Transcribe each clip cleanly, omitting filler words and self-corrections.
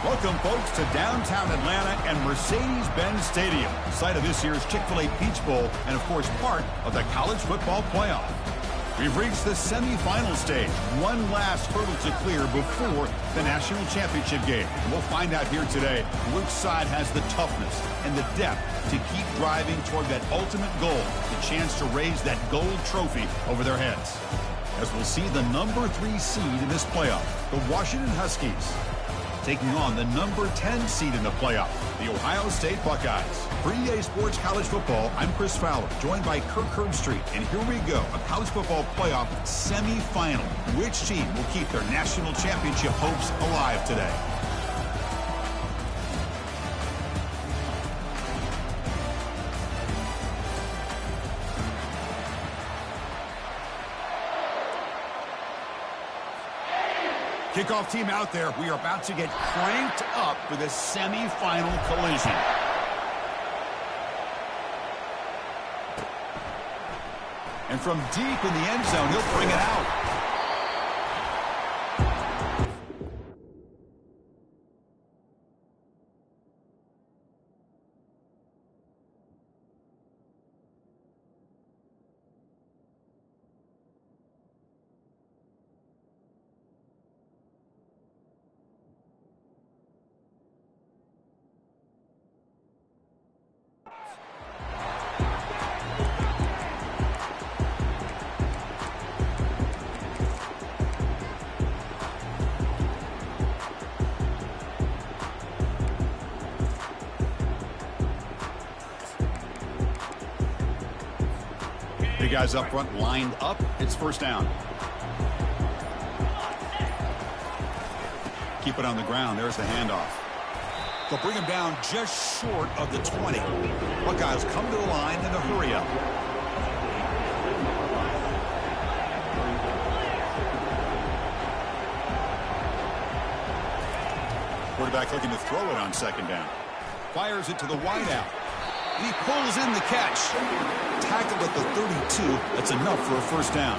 Welcome, folks, to downtown Atlanta and Mercedes-Benz Stadium, site of this year's Chick-fil-A Peach Bowl and, of course, part of the college football playoff. We've reached the semifinal stage, one last hurdle to clear before the national championship game. And we'll find out here today which side has the toughness and the depth to keep driving toward that ultimate goal, the chance to raise that gold trophy over their heads. As we'll see the number 3 seed in this playoff, the Washington Huskies, taking on the number 10 seed in the playoff, the Ohio State Buckeyes. For EA Sports College Football, I'm Chris Fowler, joined by Kirk Herbstreit. And here we go, a college football playoff semifinal. Which team will keep their national championship hopes alive today? Kickoff team out there. We are about to get cranked up for this semifinal collision. And from deep in the end zone, he'll bring it out. The guys up front lined up. It's first down. Keep it on the ground. There's the handoff. They'll bring him down just short of the 20. Buckeyes come to the line in a hurry up. Quarterback looking to throw it on second down. Fires it to the wideout. He pulls in the catch. Tackled at the 32. That's enough for a first down.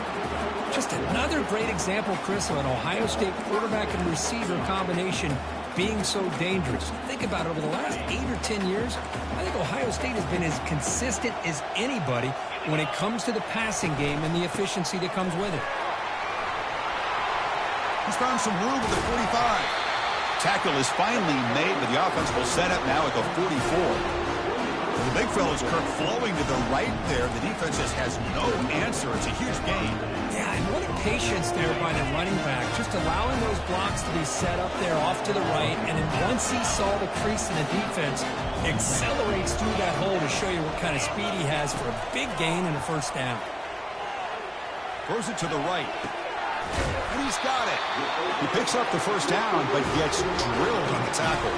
Just another great example, Chris, of an Ohio State quarterback and receiver combination being so dangerous. Think about it, over the last 8 or 10 years, I think Ohio State has been as consistent as anybody when it comes to the passing game and the efficiency that comes with it. He's found some room at the 45. Tackle is finally made, but the offense will set up now at the 44. The big fella's, Kirk, flowing to the right there. The defense just has no answer. It's a huge gain. Yeah, and what a patience there by the running back, just allowing those blocks to be set up there off to the right, and then once he saw the crease in the defense, accelerates through that hole to show you what kind of speed he has for a big gain and a first down. Throws it to the right. And he's got it. He picks up the first down, but gets drilled on the tackle.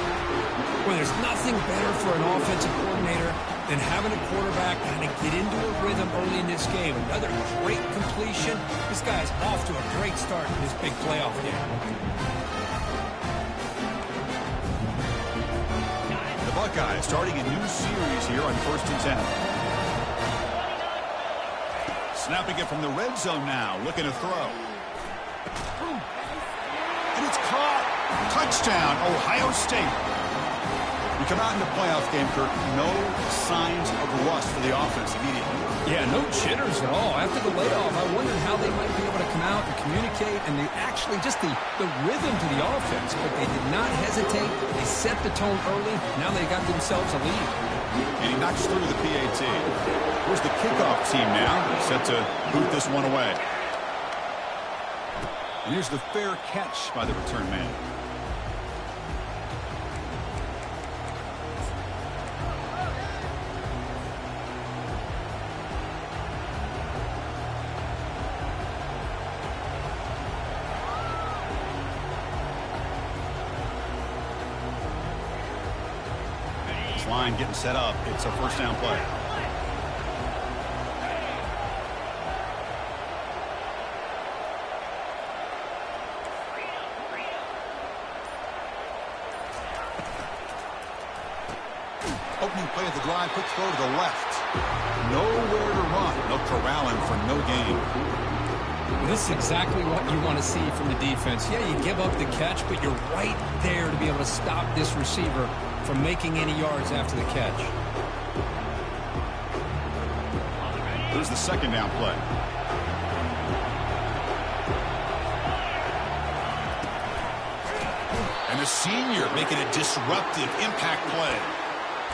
Well, there's nothing better for an offensive coordinator than having a quarterback kind of get into a rhythm early in this game. Another great completion. This guy's off to a great start in this big playoff game. The Buckeyes starting a new series here on 1st and 10. Snapping it from the red zone now, looking to throw. And it's caught. Touchdown, Ohio State. We come out in the playoff game, Kirk, no signs of rust for the offense immediately. Yeah, no jitters at all. After the layoff, I wondered how they might be able to come out and communicate, and they actually just the rhythm to the offense, but they did not hesitate. They set the tone early. Now they got themselves a lead. And he knocks through the PAT. Here's the kickoff team now, set to boot this one away. And here's the fair catch by the return man. Line getting set up. It's a first down play. Opening play of the drive, quick throw to the left. Nowhere to run. They'll corral him for no gain. Well, this is exactly what you want to see from the defense. Yeah, you give up the catch, but you're right there to be able to stop this receiver from making any yards after the catch. Here's the second down play. And the senior making a disruptive impact play.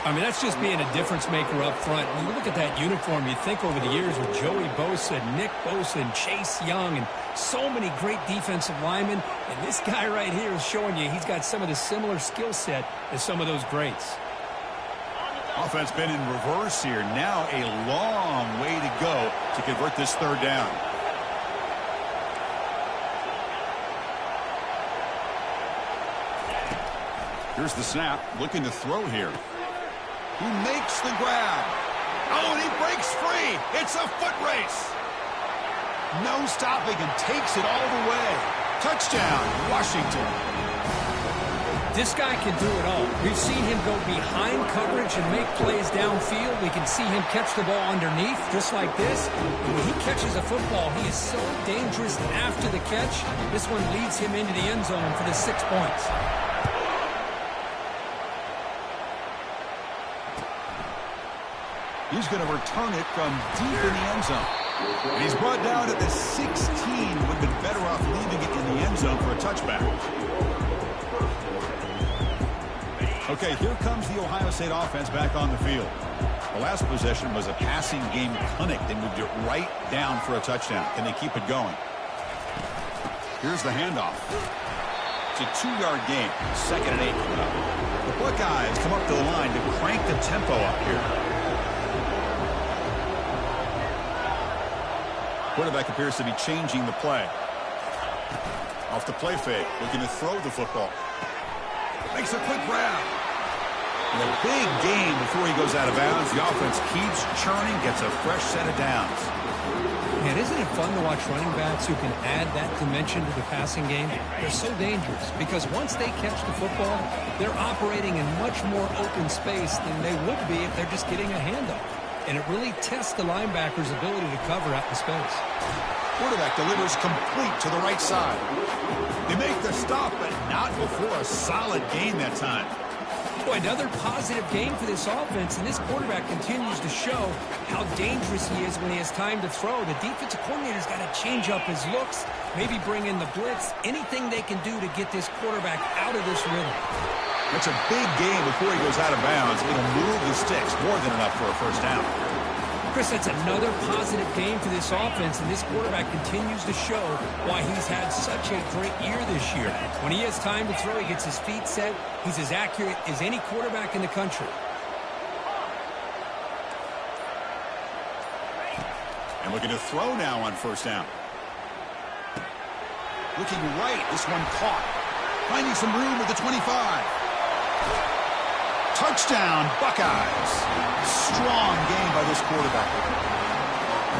I mean, that's just being a difference maker up front. When you look at that uniform, you think over the years with Joey Bosa, Nick Bosa, and Chase Young, and so many great defensive linemen. And this guy right here is showing you he's got some of the similar skill set as some of those greats. Offense been in reverse here. Now a long way to go to convert this third down. Here's the snap. Looking to throw here. He makes the grab. Oh, and he breaks free. It's a foot race. No stopping and takes it all the way. Touchdown, Washington. This guy can do it all. We've seen him go behind coverage and make plays downfield. We can see him catch the ball underneath, just like this. And when he catches a football, he is so dangerous after the catch. This one leads him into the end zone for the 6 points. He's going to return it from deep in the end zone. And he's brought down at the 16. Would have been better off leaving it in the end zone for a touchback. Okay, here comes the Ohio State offense back on the field. The last possession was a passing game clinic. They moved it right down for a touchdown. Can they keep it going? Here's the handoff. It's a 2-yard gain. 2nd and 8 coming up. The Buckeyes come up to the line to crank the tempo up here. Quarterback appears to be changing the play. Off the play fake, looking to throw the football. Makes a quick grab. And a big gain before he goes out of bounds. The offense keeps churning, gets a fresh set of downs. Man, isn't it fun to watch running backs who can add that dimension to the passing game? They're so dangerous because once they catch the football, they're operating in much more open space than they would be if they're just getting a handoff. And it really tests the linebacker's ability to cover out the space. Quarterback delivers complete to the right side. They make the stop, but not before a solid gain that time. Boy, another positive game for this offense, and this quarterback continues to show how dangerous he is when he has time to throw. The defensive coordinator's got to change up his looks, maybe bring in the blitz, anything they can do to get this quarterback out of this rhythm. That's a big gain before he goes out of bounds. It'll move the sticks more than enough for a first down. Chris, that's another positive game for this offense, and this quarterback continues to show why he's had such a great year this year. When he has time to throw, he gets his feet set. He's as accurate as any quarterback in the country. And looking to throw now on first down. Looking right, this one caught. Finding some room at the 25. Touchdown, Buckeyes. Strong game by this quarterback.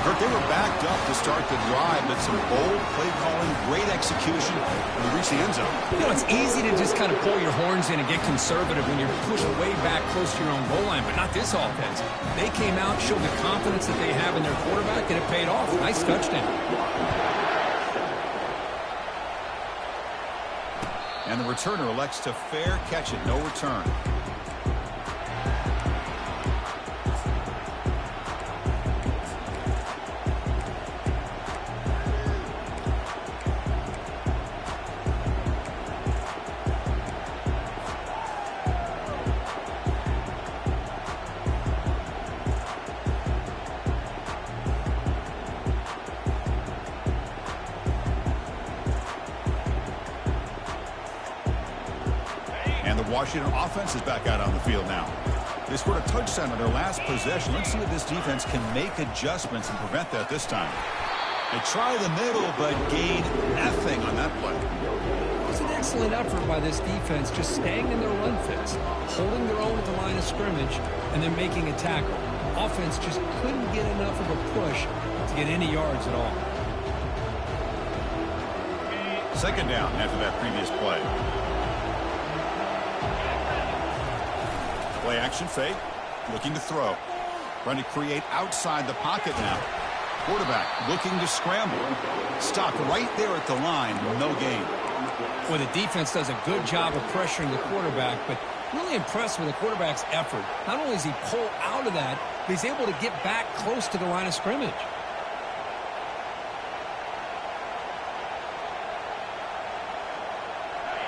Kurt, they were backed up to start the drive, but some bold play calling, great execution, and they reached the end zone. You know, it's easy to just kind of pull your horns in and get conservative when you're pushed way back close to your own goal line, but not this offense. They came out, showed the confidence that they have in their quarterback, and it paid off. Nice touchdown. And the returner elects to fair catch it, no return. Washington offense is back out on the field now. They scored a touchdown on their last possession. Let's see if this defense can make adjustments and prevent that this time. They try the middle, but gain nothing on that play. It was an excellent effort by this defense, just staying in their run fits, holding their own at the line of scrimmage, and then making a tackle. Offense just couldn't get enough of a push to get any yards at all. Second down after that previous play. Play action fake, looking to throw. Trying to create outside the pocket now. Quarterback looking to scramble. Stopped right there at the line. No gain. Well, the defense does a good job of pressuring the quarterback, but really impressed with the quarterback's effort. Not only does he pull out of that, but he's able to get back close to the line of scrimmage.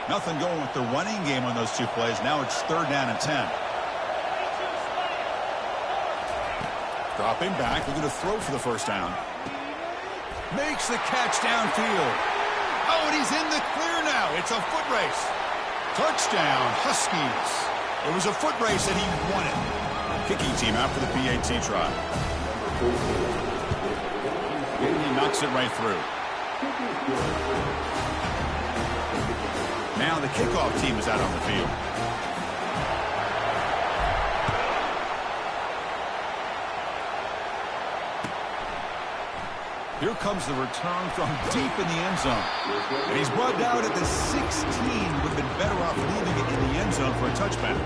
Nothing going with the running game on those two plays. Now it's 3rd down and 10. Dropping back, looking to throw for the first down. Makes the catch downfield. Oh, and he's in the clear now. It's a foot race. Touchdown, Huskies. It was a foot race, and he won it. Kicking team out for the PAT try. And he knocks it right through. Now the kickoff team is out on the field. Here comes the return from deep in the end zone. And he's brought down at the 16. Would have been better off leaving it in the end zone for a touchback.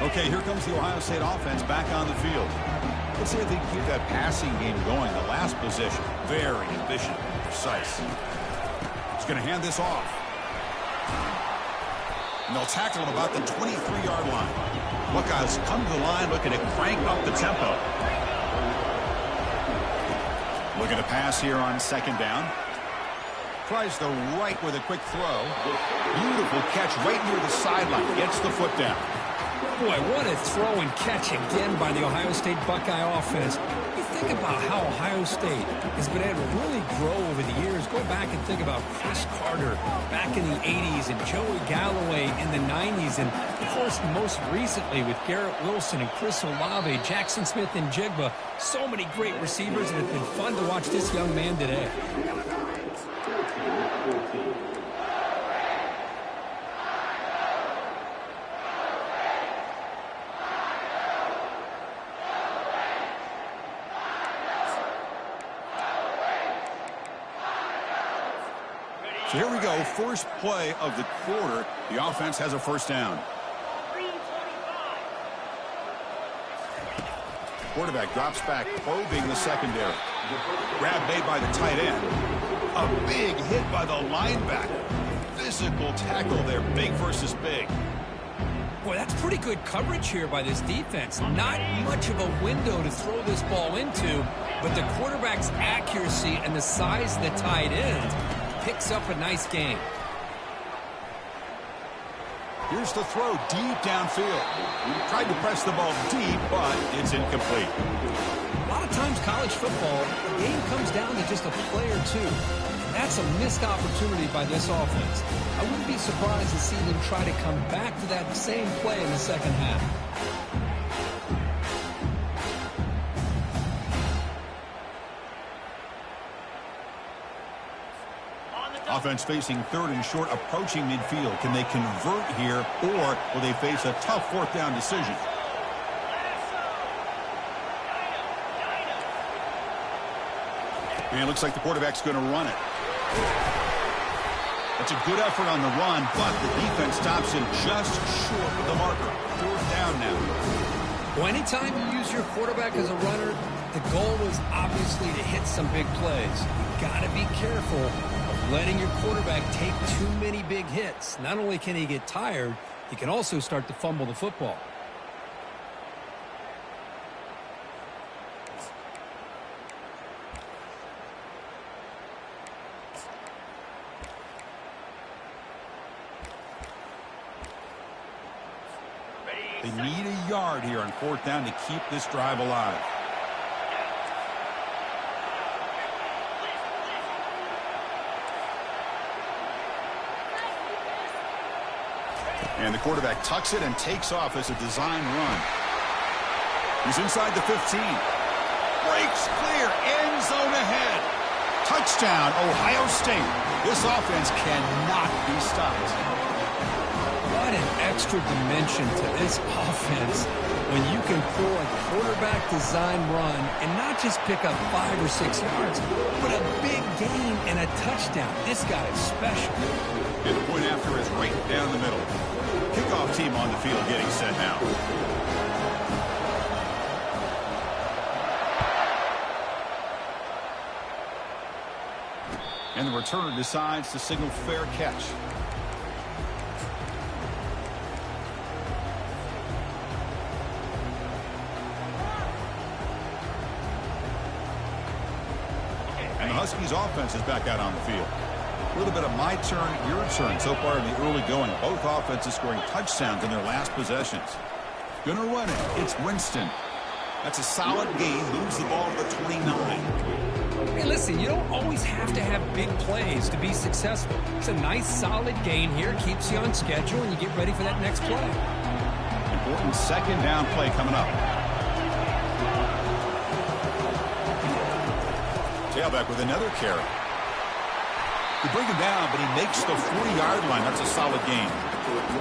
Okay, here comes the Ohio State offense back on the field. Let's see if they can keep that passing game going. The last possession, very efficient and precise. He's going to hand this off. And they'll tackle him about the 23-yard line. Buckeyes come to the line looking to crank up the tempo. Looking to pass here on 2nd down. Tries the right with a quick throw. Beautiful catch right near the sideline. Gets the foot down. Boy, what a throw and catch again by the Ohio State Buckeye offense. You think about how Ohio State has been able to really grow over the years. Go back and think about Chris Carter back in the 80s and Joey Galloway in the 90s. And, of course, most recently with Garrett Wilson and Chris Olave, Jackson Smith and Jigba. So many great receivers, and it's been fun to watch this young man today. So here we go, first play of the quarter. The offense has a first down. Quarterback drops back, probing the secondary. Grab made by the tight end. A big hit by the linebacker. Physical tackle there, big versus big. Boy, that's pretty good coverage here by this defense. Not much of a window to throw this ball into, but the quarterback's accuracy and the size of the tight end picks up a nice game. Here's the throw deep downfield. Tried to press the ball deep, but it's incomplete. A lot of times college football, the game comes down to just a play or two. And that's a missed opportunity by this offense. I wouldn't be surprised to see them try to come back to that same play in the second half. Offense facing 3rd and short, approaching midfield. Can they convert here, or will they face a tough 4th down decision? And it looks like the quarterback's going to run it. That's a good effort on the run, but the defense stops him just short of the marker. 4th down now. Well, anytime you use your quarterback as a runner, the goal is obviously to hit some big plays. Got to be careful of letting your quarterback take too many big hits. Not only can he get tired, he can also start to fumble the football. They need a yard here on 4th down to keep this drive alive. And the quarterback tucks it and takes off as a design run. He's inside the 15. Breaks clear. End zone ahead. Touchdown, Ohio State. This offense cannot be stopped. But add an extra dimension to this offense when you can pull a quarterback design run and not just pick up 5 or 6 yards, but a big gain and a touchdown. This guy is special. And the point after is right down the middle. Kickoff team on the field getting set now. And the returner decides to signal fair catch. And the Huskies offense is back out on the field. A little bit of my turn, your turn so far in the early going. Both offenses scoring touchdowns in their last possessions. Gonna run it. It's Winston. That's a solid gain. Moves the ball to the 29. Hey, listen, you don't always have to have big plays to be successful. It's a nice, solid gain here. Keeps you on schedule, and you get ready for that next play. Important second down play coming up. Tailback with another carry. They bring him down, but he makes the 40-yard line. That's a solid gain.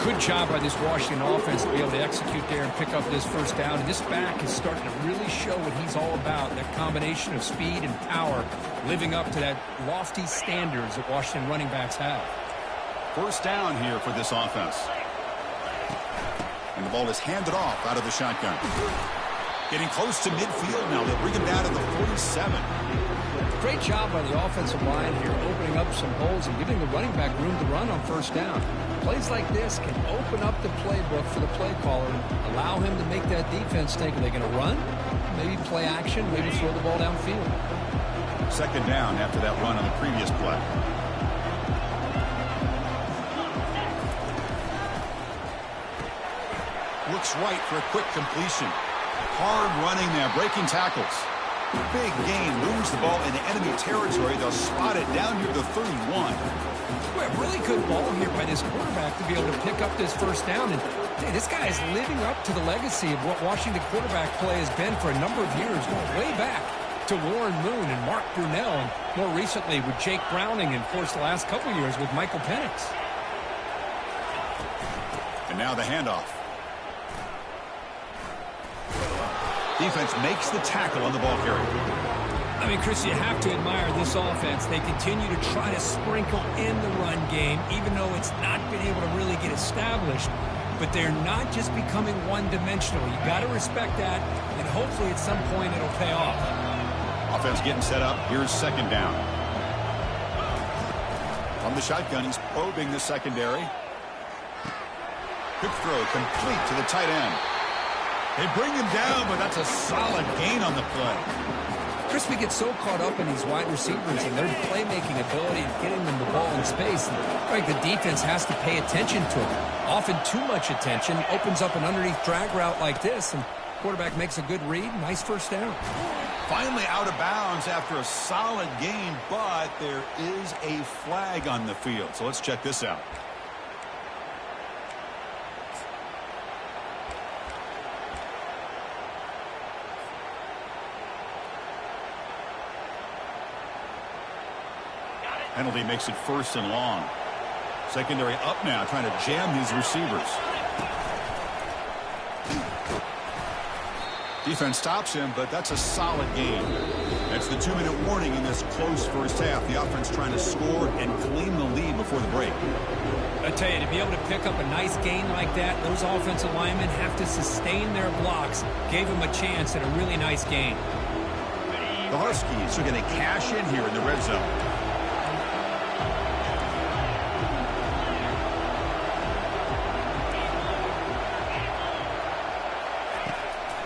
Good job by this Washington offense to be able to execute there and pick up this first down. And this back is starting to really show what he's all about, that combination of speed and power, living up to that lofty standards that Washington running backs have. First down here for this offense. And the ball is handed off out of the shotgun. Getting close to midfield now. They'll bring him down to the 47. Great job by the offensive line here, opening up some holes and giving the running back room to run on first down. Plays like this can open up the playbook for the play caller and allow him to make that defense think, are they going to run? Maybe play action, maybe throw the ball downfield. Second down after that run on the previous play. Looks right for a quick completion. Hard running there, breaking tackles. Big gain, moves the ball into enemy territory. They'll spot it down near the 31. Well, really good ball here by this quarterback to be able to pick up this first down. And hey, this guy is living up to the legacy of what Washington quarterback play has been for a number of years, going way back to Warren Moon and Mark Brunell, and more recently with Jake Browning, and of course the last couple of years with Michael Penix. And now the handoff. Defense makes the tackle on the ball carrier. I mean, Chris, you have to admire this offense. They continue to try to sprinkle in the run game, even though it's not been able to really get established. But they're not just becoming one-dimensional. You got to respect that, and hopefully at some point it'll pay off. Offense getting set up. Here's second down. From the shotgun, he's probing the secondary. Quick throw complete to the tight end. They bring him down, but that's a solid gain on the play. Chris, we get so caught up in these wide receivers and their playmaking ability and getting them the ball in space. And, right, the defense has to pay attention to them. Often too much attention opens up an underneath drag route like this, and quarterback makes a good read. Nice first down. Finally out of bounds after a solid gain, but there is a flag on the field. So let's check this out. Penalty makes it first and long. Secondary up now, trying to jam these receivers. Defense stops him, but that's a solid gain. That's the 2-minute warning in this close first half. The offense trying to score and claim the lead before the break. I tell you, to be able to pick up a nice gain like that, those offensive linemen have to sustain their blocks. Gave them a chance at a really nice gain. The Huskies are going to cash in here in the red zone.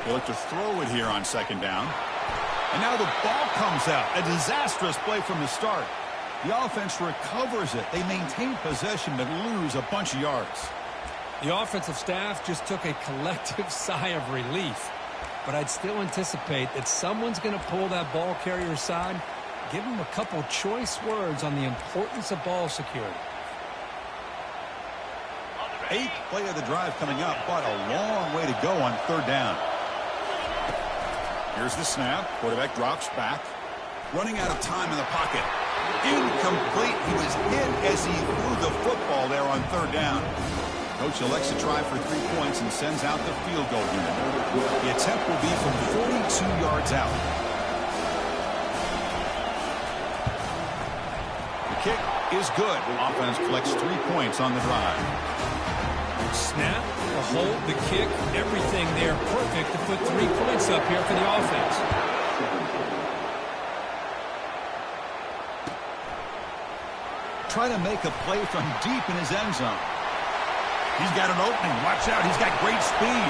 They look to throw it here on second down. And now the ball comes out. A disastrous play from the start. The offense recovers it. They maintain possession but lose a bunch of yards. The offensive staff just took a collective sigh of relief. But I'd still anticipate that someone's going to pull that ball carrier aside, give him a couple choice words on the importance of ball security. 8th play of the drive coming up, but a long way to go on third down. Here's the snap. Quarterback drops back. Running out of time in the pocket. Incomplete. He was hit as he threw the football there on third down. Coach elects to try for 3 points and sends out the field goal unit. The attempt will be from 42 yards out. The kick is good. Offense collects 3 points on the drive. Snap, the hold, the kick, everything there perfect to put 3 points up here for the offense. Trying to make a play from deep in his end zone. He's got an opening. Watch out. He's got great speed.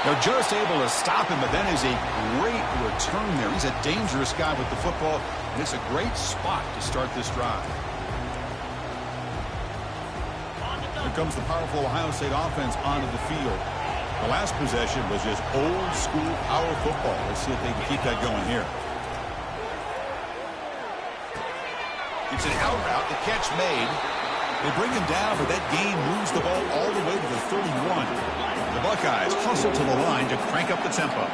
They're just able to stop him, but that is a great return there. He's a dangerous guy with the football, and it's a great spot to start this drive. Here comes the powerful Ohio State offense onto the field. The last possession was just old school power football. Let's see if they can keep that going here. It's an out route. The catch made. They bring him down, but that gain moves the ball all the way to the 31. The Buckeyes hustle to the line to crank up the tempo.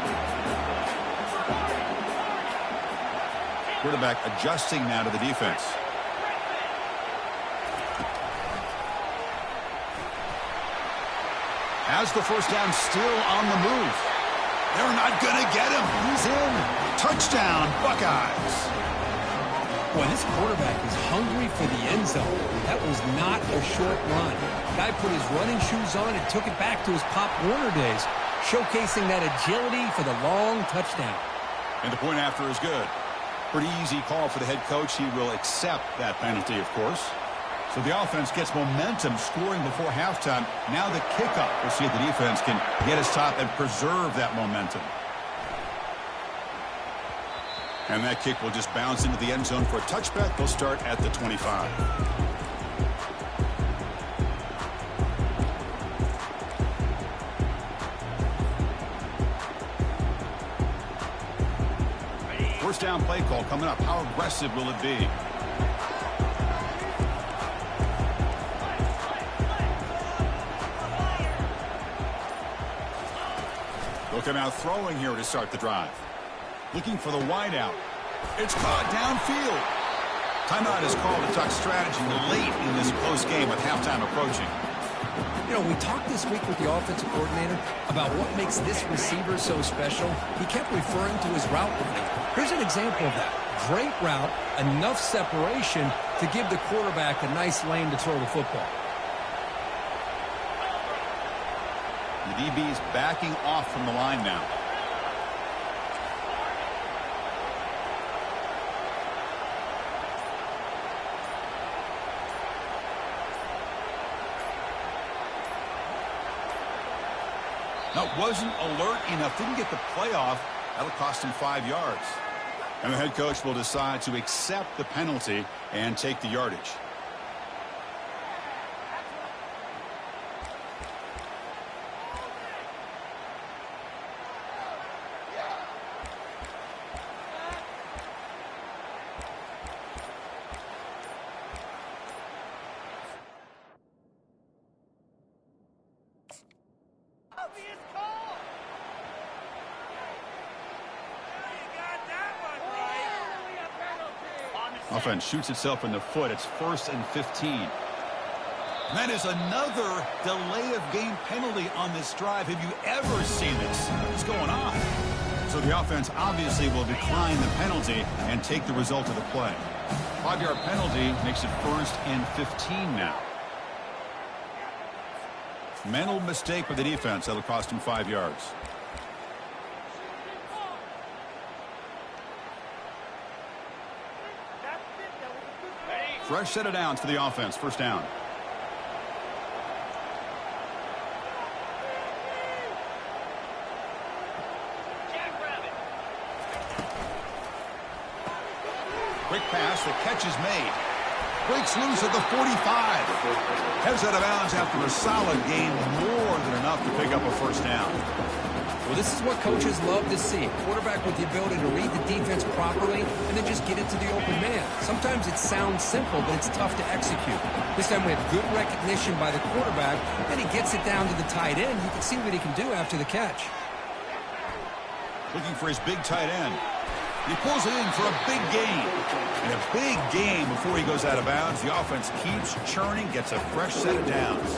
Quarterback adjusting now to the defense. Has the first down, still on the move. They're not going to get him. He's in. Touchdown, Buckeyes. Boy, this quarterback is hungry for the end zone. That was not a short run. Guy put his running shoes on and took it back to his Pop Warner days, showcasing that agility for the long touchdown. And the point after is good. Pretty easy call for the head coach. He will accept that penalty, of course. So the offense gets momentum, scoring before halftime. Now the kickoff. We'll see if the defense can get his top and preserve that momentum. And that kick will just bounce into the end zone for a touchback. They'll start at the 25. First down play call coming up. How aggressive will it be? They'll come out throwing here to start the drive. Looking for the wideout. It's caught downfield. Timeout is called to talk strategy late in this close game with halftime approaching. You know, we talked this week with the offensive coordinator about what makes this receiver so special. He kept referring to his route running. Here's an example of that. Great route, enough separation to give the quarterback a nice lane to throw the football. The DB is backing off from the line now. Now, wasn't alert enough. Didn't get the play off. That'll cost him 5 yards. And the head coach will decide to accept the penalty and take the yardage. Offense shoots itself in the foot. It's 1st and 15. And that is another delay of game penalty on this drive. Have you ever seen this? What's going on? So the offense obviously will decline the penalty and take the result of the play. 5-yard penalty makes it 1st and 15 now. Mental mistake by the defense. That'll cost him 5 yards. Fresh set of downs for the offense. First down. Quick pass. The catch is made. Breaks loose at the 45. Heads out of bounds after a solid gain. More than enough to pick up a first down. Well, this is what coaches love to see. A quarterback with the ability to read the defense properly and then just get it to the open man. Sometimes it sounds simple, but it's tough to execute. This time we have good recognition by the quarterback, and he gets it down to the tight end. You can see what he can do after the catch. Looking for his big tight end. He pulls it in for a big gain. And a big gain before he goes out of bounds. The offense keeps churning, gets a fresh set of downs.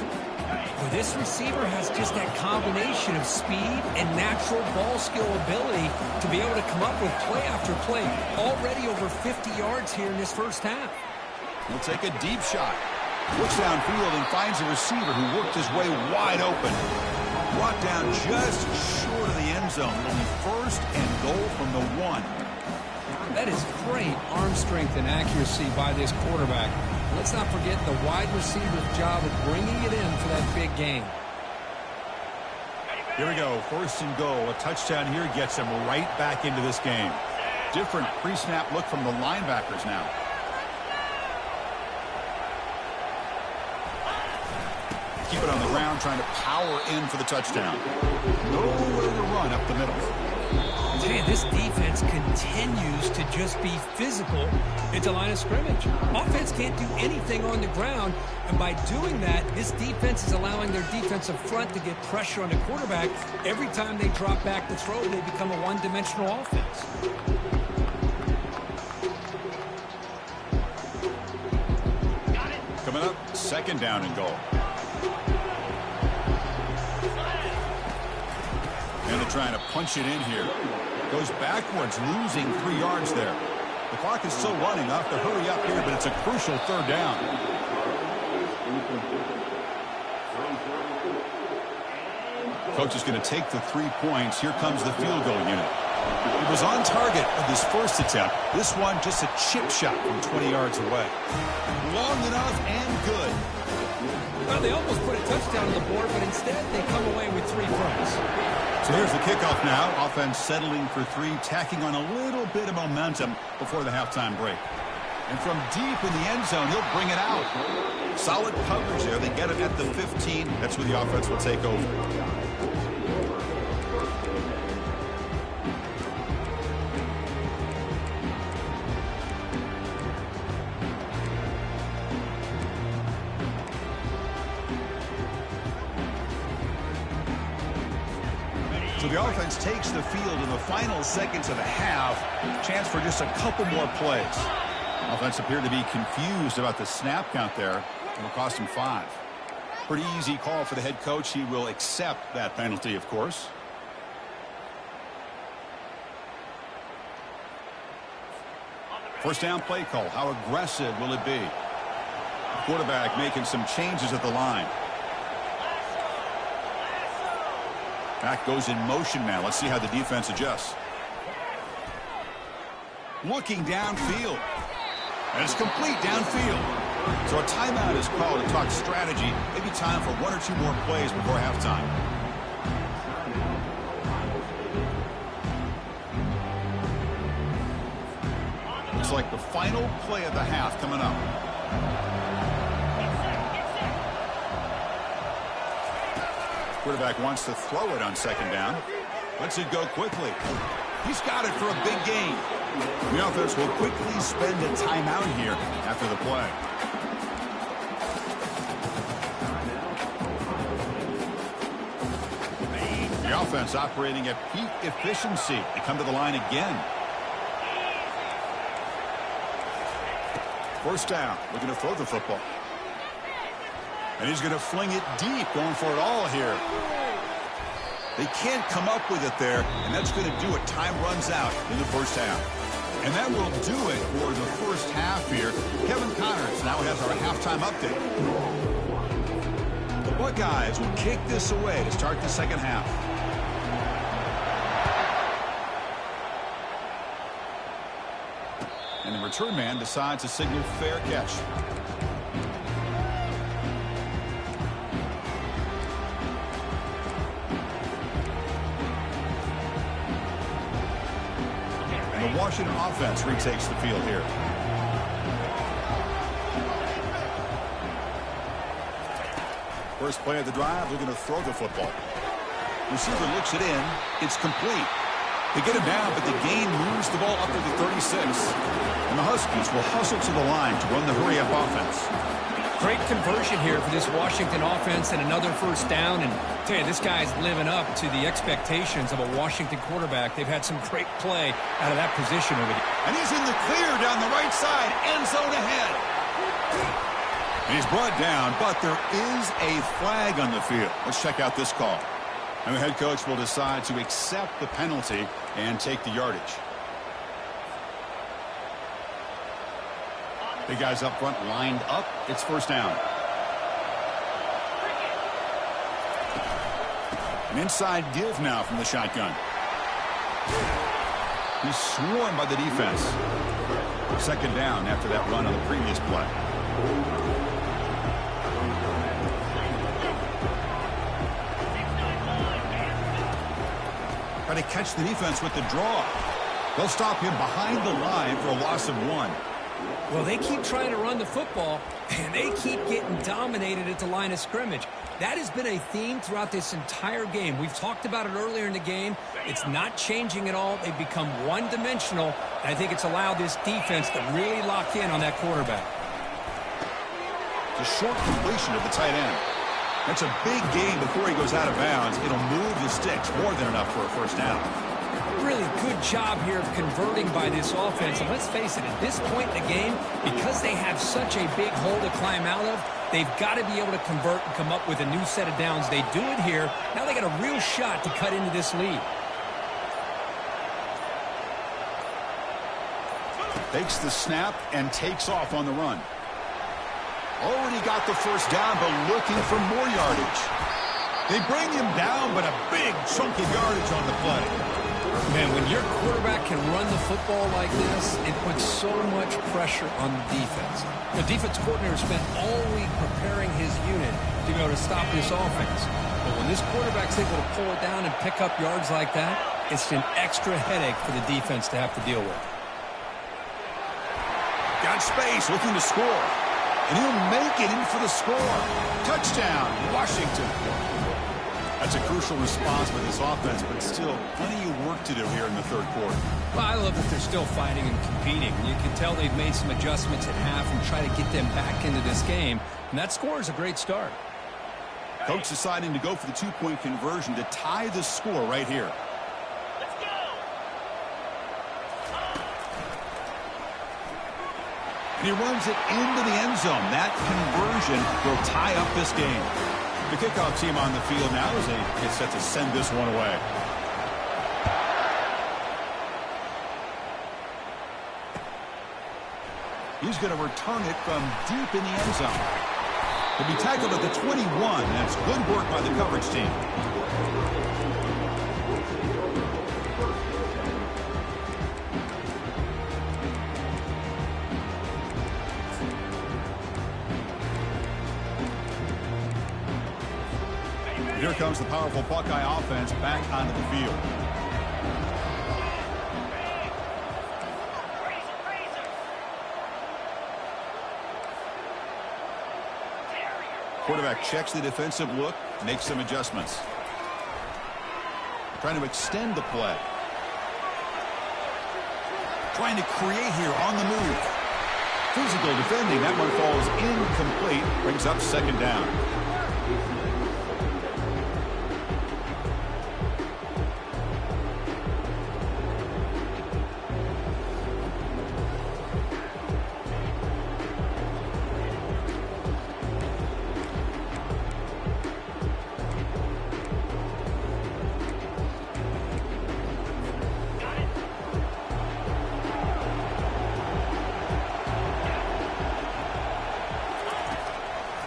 Well, this receiver has just that combination of speed and natural ball skill ability to be able to come up with play after play. Already over 50 yards here in this first half. He'll take a deep shot. Looks downfield and finds a receiver who worked his way wide open. Brought down just short of the end zone. Only first and goal from the 1. That is great arm strength and accuracy by this quarterback. Let's not forget the wide receiver's job of bringing it in for that big game. Here we go. First and goal. A touchdown here gets him right back into this game. Different pre-snap look from the linebackers now. Keep it on the ground, trying to power in for the touchdown. Nowhere to run up the middle. Hey, this defense continues to just be physical at the line of scrimmage. Offense can't do anything on the ground, and by doing that, this defense is allowing their defensive front to get pressure on the quarterback. Every time they drop back to throw, they become a one-dimensional offense. Coming up, second down and goal. And they're trying to punch it in here. Goes backwards, losing 3 yards there. The clock is still running. Off to hurry up here, but it's a crucial third down. Coach is going to take the 3 points. Here comes the field goal unit. He was on target with his first attempt. This one just a chip shot from 20 yards away. Long enough and good. Well, they almost put a touchdown on the board, but instead they come away with 3 points. So here's the kickoff now. Offense settling for 3, tacking on a little bit of momentum before the halftime break. And from deep in the end zone, he'll bring it out. Solid coverage there. They get it at the 15. That's where the offense will take over. So the offense takes the field in the final seconds of the half. Chance for just a couple more plays. Offense appeared to be confused about the snap count there. It'll cost him 5. Pretty easy call for the head coach. He will accept that penalty, of course. First down play call. How aggressive will it be? Quarterback making some changes at the line. Back goes in motion now. Let's see how the defense adjusts. Looking downfield. And it's complete downfield. So a timeout is called to talk strategy. Maybe time for 1 or 2 more plays before halftime. Looks like the final play of the half coming up. Quarterback wants to throw it on second down. Lets it go quickly. He's got it for a big gain. The offense will quickly spend a timeout here after the play. The offense operating at peak efficiency. They come to the line again. First down. Looking to throw the football. And he's going to fling it deep, going for it all here. They can't come up with it there, and that's going to do it. Time runs out in the first half. And that will do it for the first half here. Kevin Connors now has our halftime update. The Buckeyes will kick this away to start the second half. And the return man decides to signal fair catch. The Washington offense retakes the field here. First play of the drive, they're going to throw the football. Receiver looks it in. It's complete. They get him down, but the gain moves the ball up to the 36. And the Huskies will hustle to the line to run the hurry-up offense. Great conversion here for this Washington offense and another first down. And I tell you, this guy's living up to the expectations of a Washington quarterback. They've had some great play out of that position over there. And he's in the clear down the right side. End zone ahead. And he's brought down, but there is a flag on the field. Let's check out this call. And the head coach will decide to accept the penalty and take the yardage. The guys up front lined up. It's first down. An inside give now from the shotgun. He's swarmed by the defense. Second down after that run on the previous play. Try to catch the defense with the draw. They'll stop him behind the line for a loss of 1. Well, they keep trying to run the football, and they keep getting dominated at the line of scrimmage. That has been a theme throughout this entire game. We've talked about it earlier in the game. It's not changing at all. They've become one-dimensional, and I think it's allowed this defense to really lock in on that quarterback. It's a short completion of the tight end. That's a big gain before he goes out of bounds. It'll move the sticks more than enough for a first down. Really good job here of converting by this offense. And let's face it, at this point in the game, because they have such a big hole to climb out of, they've got to be able to convert and come up with a new set of downs. They do it here. Now they got a real shot to cut into this lead. Takes the snap and takes off on the run. Already got the first down, but looking for more yardage. They bring him down, but a big chunk of yardage on the play. Man, when your quarterback can run the football like this, it puts so much pressure on the defense. The defense coordinator spent all week preparing his unit to be able to stop this offense. But when this quarterback's able to pull it down and pick up yards like that, it's an extra headache for the defense to have to deal with. Got space, looking to score. And he'll make it in for the score. Touchdown, Washington. That's a crucial response with this offense, but still plenty of work to do here in the third quarter. Well, I love that they're still fighting and competing. You can tell they've made some adjustments at half and try to get them back into this game. And that score is a great start. Coach deciding to go for the two-point conversion to tie the score right here. Let's go. And he runs it into the end zone. That conversion will tie up this game. The kickoff team on the field now as they get set to send this one away. He's going to return it from deep in the end zone. He'll be tackled at the 21. That's good work by the coverage team. Here comes the powerful Buckeye offense back onto the field. Quarterback checks the defensive look, makes some adjustments. Trying to extend the play. Trying to create here on the move. Physical defending. That one falls incomplete. Brings up second down.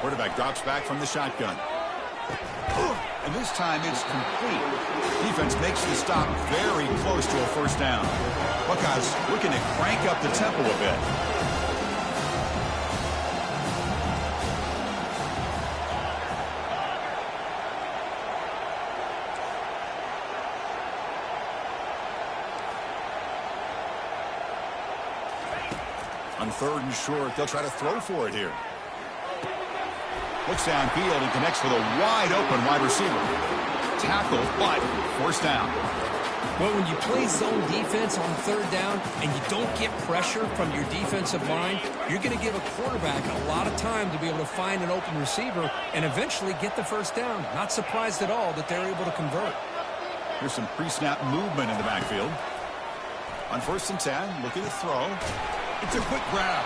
Quarterback drops back from the shotgun. And this time it's complete. Defense makes the stop very close to a first down. Buckeyes looking to crank up the tempo a bit. On third and short, they'll try to throw for it here. Looks downfield and connects with a wide-open wide receiver. Tackle, but first down. Well, when you play zone defense on third down and you don't get pressure from your defensive line, you're going to give a quarterback a lot of time to be able to find an open receiver and eventually get the first down. Not surprised at all that they're able to convert. Here's some pre-snap movement in the backfield. On 1st and 10, looking to throw. It's a quick grab.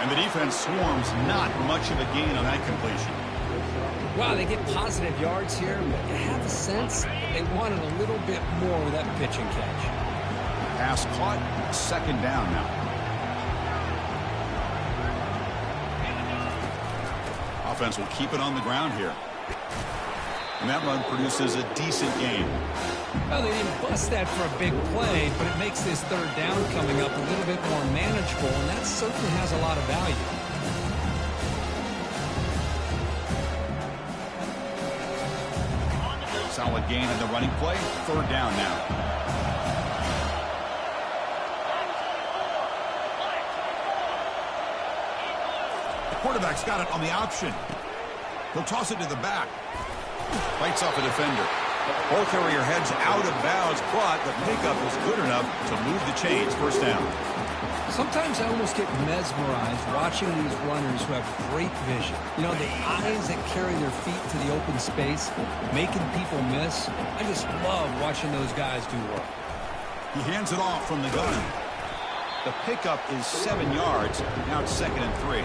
And the defense swarms, not much of a gain on that completion. Wow, they get positive yards here, but you have a sense they wanted a little bit more with that pitch and catch. Pass caught, second down now. Offense will keep it on the ground here. And that run produces a decent gain. Well, they didn't bust that for a big play, but it makes this third down coming up a little bit more manageable, and that certainly has a lot of value. Solid gain in the running play. Third down now. The quarterback's got it on the option. He'll toss it to the back. Fights off a defender. Ball carrier heads out of bounds, but the pickup is good enough to move the chains. First down. Sometimes I almost get mesmerized watching these runners who have great vision. You know, the eyes that carry their feet to the open space, making people miss. I just love watching those guys do work. He hands it off from the gun. The pickup is 7 yards. Now it's 2nd and 3.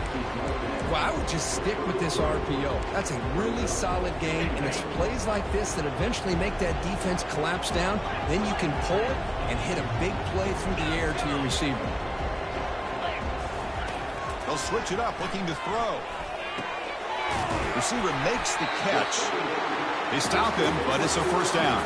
Well, I would just stick with this RPO. That's a really solid game, and it's plays like this that eventually make that defense collapse down. Then you can pull it and hit a big play through the air to your receiver. They'll switch it up, looking to throw. Receiver makes the catch. They stop him, but it's a first down.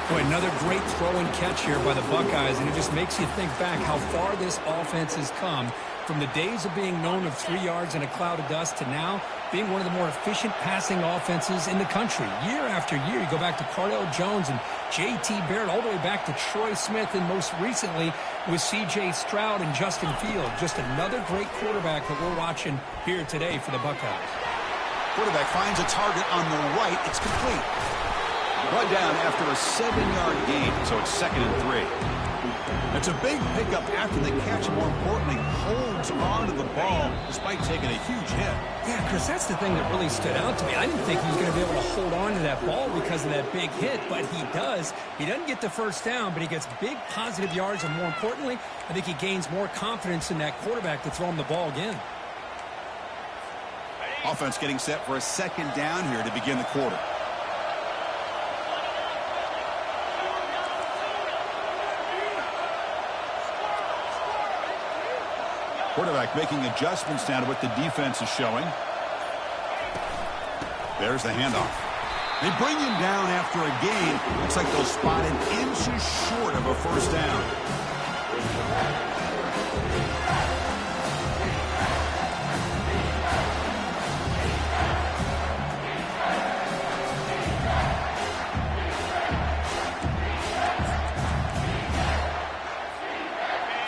Boy, another great throw and catch here by the Buckeyes, and it just makes you think back how far this offense has come from the days of being known of 3 yards in a cloud of dust to now being one of the more efficient passing offenses in the country. Year after year, you go back to Cardell Jones and J.T. Barrett, all the way back to Troy Smith, and most recently with C.J. Stroud and Justin Fields. Just another great quarterback that we're watching here today for the Buckeyes. Quarterback finds a target on the right. It's complete. Brought down after a 7-yard gain, so it's 2nd and 3. It's a big pickup after the catch, more importantly, holds onto the ball despite taking a huge hit. Yeah, Chris, that's the thing that really stood out to me. I didn't think he was going to be able to hold on to that ball because of that big hit, but he does. He doesn't get the first down, but he gets big positive yards, and more importantly, I think he gains more confidence in that quarterback to throw him the ball again. Offense getting set for a second down here to begin the quarter. Quarterback making adjustments now to what the defense is showing. There's the handoff. They bring him down after a gain. Looks like they'll spot him inches short of a first down.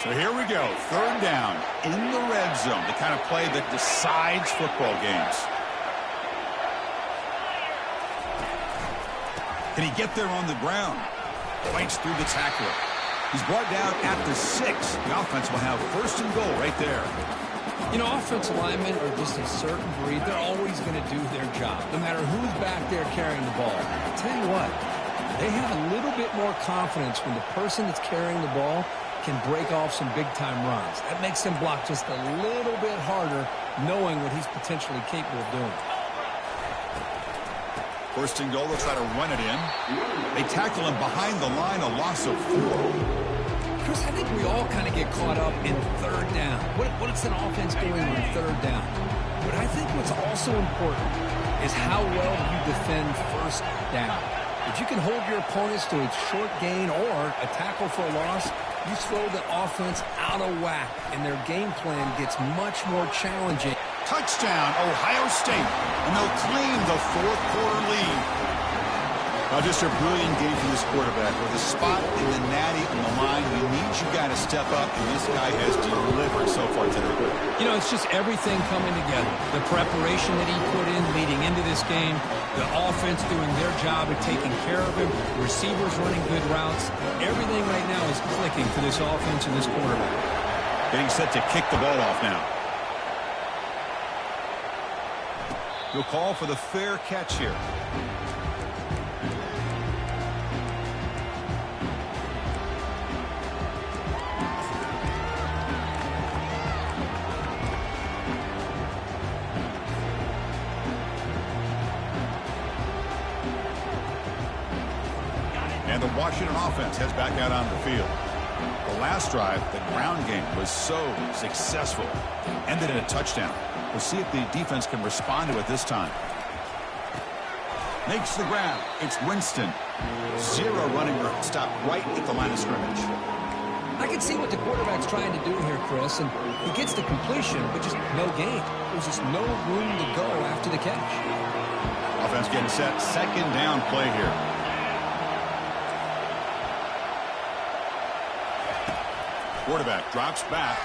So here we go, third down in the red zone, the kind of play that decides football games. Can he get there on the ground? Fights through the tackler. He's brought down at the 6. The offense will have first and goal right there. You know, offensive linemen are just a certain breed. They're always going to do their job, no matter who's back there carrying the ball. I'll tell you what, they have a little bit more confidence when the person that's carrying the ball can break off some big-time runs. That makes him block just a little bit harder, knowing what he's potentially capable of doing. First and goal, they'll try to run it in. They tackle him behind the line, a loss of 4. Chris, I think we all kind of get caught up in third down. What's an offense doing on third down? But I think what's also important is how well you defend first down. If you can hold your opponents to a short gain or a tackle for a loss, you throw the offense out of whack, and their game plan gets much more challenging. Touchdown, Ohio State, and they'll claim the fourth quarter lead. Just a brilliant game from this quarterback. With a spot in the natty on the line, we need you guys to step up, and this guy has delivered so far today. You know, it's just everything coming together. The preparation that he put in leading into this game, the offense doing their job of taking care of him, receivers running good routes. Everything right now is clicking for this offense and this quarterback. Getting set to kick the ball off now. He'll call for the fair catch here. And the Washington offense heads back out on the field. The last drive, the ground game was so successful. Ended in a touchdown. We'll see if the defense can respond to it this time. Makes the grab. It's Winston. Zero running room. Stop right at the line of scrimmage. I can see what the quarterback's trying to do here, Chris, and he gets the completion, but just no gain. There's just no room to go after the catch. Offense getting set. Second down play here. Quarterback drops back.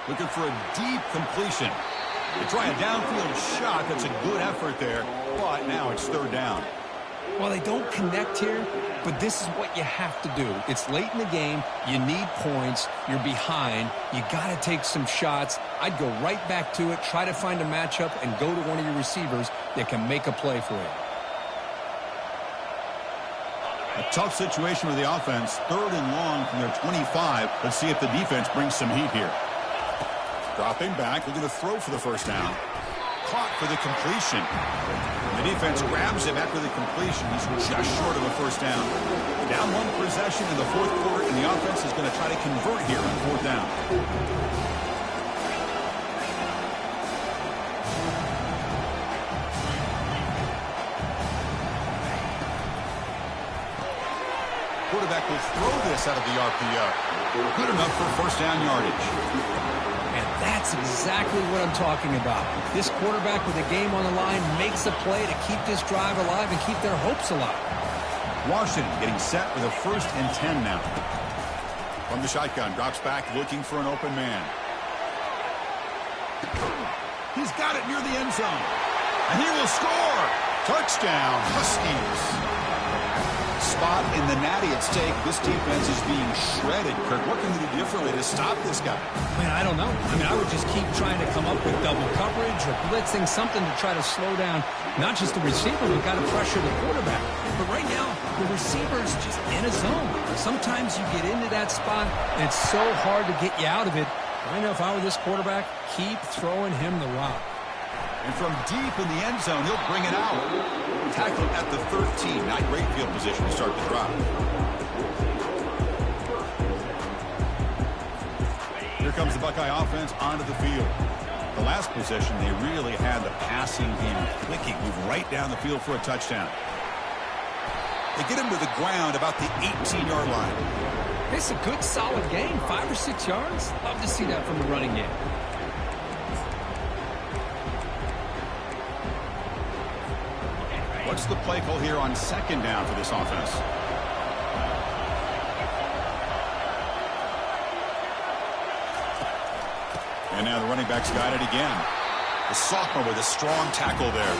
Looking for a deep completion. They try a downfield shot. That's a good effort there, but now it's third down. Well, they don't connect here, but this is what you have to do. It's late in the game. You need points. You're behind. You got to take some shots. I'd go right back to it, try to find a matchup, and go to one of your receivers that can make a play for you. A tough situation with the offense. Third and long from their 25. Let's see if the defense brings some heat here. Dropping back, looking to throw for the first down. Caught for the completion. The defense grabs him after the completion. He's just short of a first down. Down one possession in the fourth quarter, and the offense is going to try to convert here on fourth down. Quarterback will throw this out of the RPO. Good enough for first down yardage. And that's exactly what I'm talking about. This quarterback with a game on the line makes a play to keep this drive alive and keep their hopes alive. Washington getting set with a 1st and 10 now. From the shotgun, drops back looking for an open man. He's got it near the end zone. And he will score. Touchdown, Huskies. Spot in the natty at stake. This defense is being shredded. Kirk, what can they do differently to stop this guy? Man, I don't know. I would just keep trying to come up with double coverage or blitzing, something to try to slow down not just the receiver, but got to pressure the quarterback. But right now, the receiver's just in a zone. Sometimes you get into that spot, and it's so hard to get you out of it. I know if I were this quarterback, keep throwing him the rock. And from deep in the end zone, he'll bring it out. Tackled at the 13. Not great field position to start the drive. Here comes the Buckeye offense onto the field. The last possession, they really had the passing game clicking. Move right down the field for a touchdown. They get him to the ground about the 18-yard line. It's a good, solid game. 5 or 6 yards. Love to see that from the running game. What's the play call here on second down for this offense? And now the running back's got it again. The sophomore with a strong tackle there.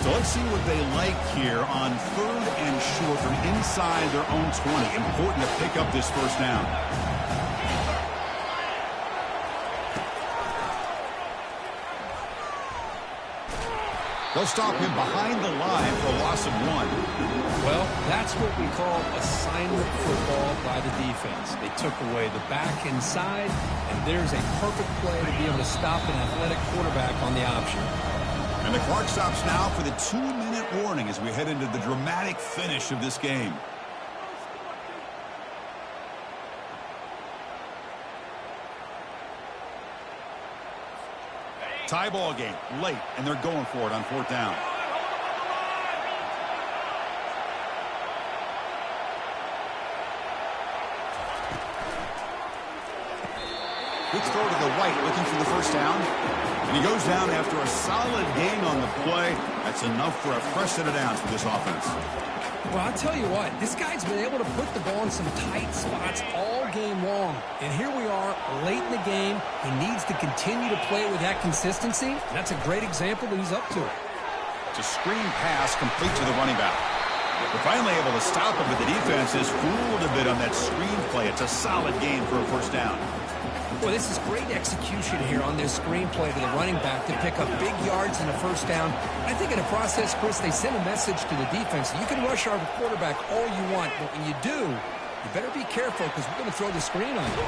So let's see what they like here on 3rd and short from inside their own 20. Important to pick up this first down. They'll stop him behind the line for a loss of 1. Well, that's what we call assignment football by the defense. They took away the back inside, and there's a perfect play to be able to stop an athletic quarterback on the option. And the clock stops now for the 2-minute warning as we head into the dramatic finish of this game. Tie ball game, late, and they're going for it on 4th down. Quick throw to the right, looking for the first down. And he goes down after a solid gain on the play. That's enough for a fresh set of downs for this offense. Well, I'll tell you what, this guy's been able to put the ball in some tight spots all game long. And here we are, late in the game. He needs to continue to play with that consistency. That's a great example that he's up to it. It's a screen pass complete to the running back. They're finally able to stop him, but the defense is fooled a bit on that screen play. It's a solid gain for a first down. Well, this is great execution here on this screenplay to the running back to pick up big yards and a first down. I think in the process, Chris, they send a message to the defense. You can rush our quarterback all you want, but when you do, You better be careful because we're going to throw the screen on you.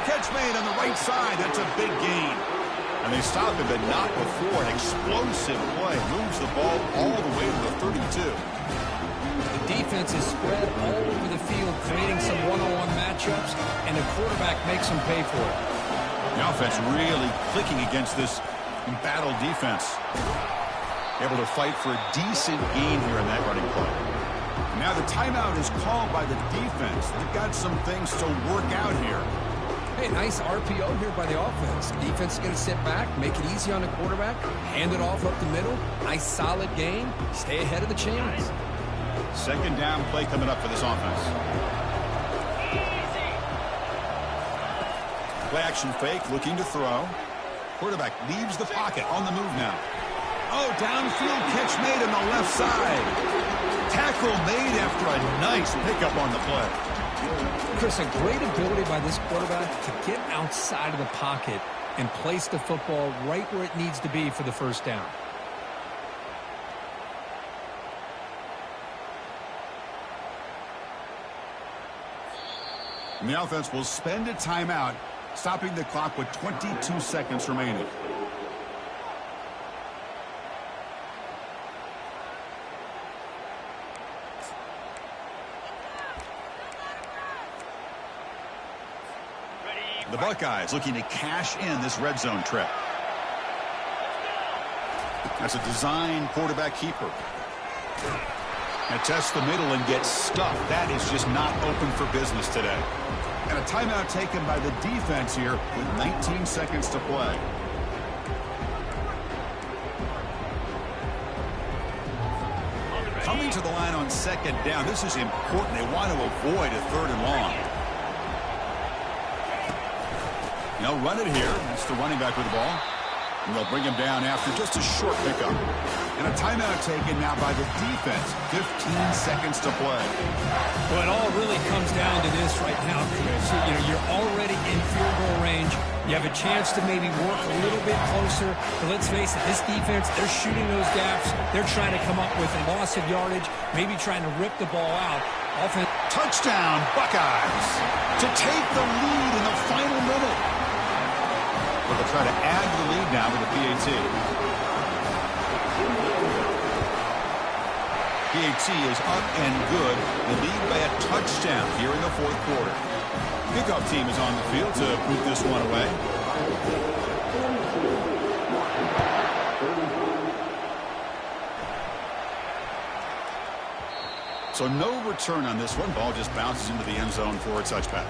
Catch made on the right side. That's a big gain. And they stop him, but not before. An explosive play moves the ball all the way to the 32. The defense is spread all over the field, creating some one-on-one matchups, and the quarterback makes them pay for it. The offense really clicking against this embattled defense. Able to fight for a decent gain here in that running play. And now the timeout is called by the defense. They've got some things to work out here. Hey, nice RPO here by the offense. Defense is going to sit back, make it easy on the quarterback, hand it off up the middle. Nice solid gain. Stay ahead of the chains. Second down play coming up for this offense. Play action fake, looking to throw. Quarterback leaves the pocket, on the move now. Oh, downfield catch made on the left side. Tackle made after a nice pickup on the play. Chris, a great ability by this quarterback to get outside of the pocket and place the football right where it needs to be for the first down. And the offense will spend a timeout, stopping the clock with 22 seconds remaining. The Buckeyes looking to cash in this red zone trip. That's a design quarterback keeper. And tests the middle and gets stuffed. That is just not open for business today. And a timeout taken by the defense here with 19 seconds to play. Coming to the line on second down. This is important. They want to avoid a third and long. They'll run it here. That's the running back with the ball. And they'll bring him down after just a short pickup. And a timeout taken now by the defense. 15 seconds to play. Well, it all really comes down to this right now, Chris. You know, you're already in field goal range. You have a chance to maybe work a little bit closer. But let's face it, this defense, they're shooting those gaps. They're trying to come up with a loss of yardage, maybe trying to rip the ball out. Offense. Touchdown, Buckeyes, to take the lead in the final minute. But they'll try to add to the lead now with the PAT. PAT is up and good. The lead by a touchdown here in the fourth quarter. Kickoff team is on the field to boot this one away. So no return on this one. Ball just bounces into the end zone for a touchback.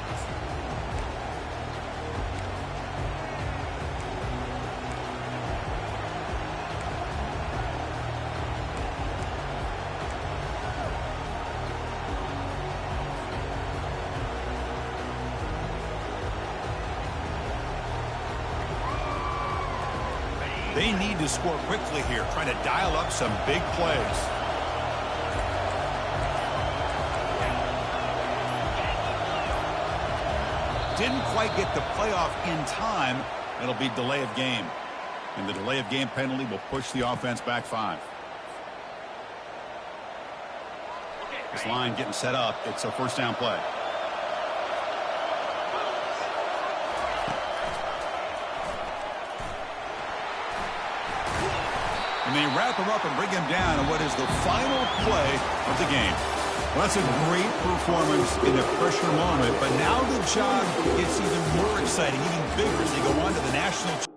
They need to score quickly here, trying to dial up some big plays. Didn't quite get the playoff in time. It'll be delay of game. And the delay of game penalty will push the offense back 5. This line getting set up. It's a first down play. And they wrap him up and bring him down on what is the final play of the game. Well, that's a great performance in a pressure moment, but now the job gets even more exciting, even bigger as they go on to the national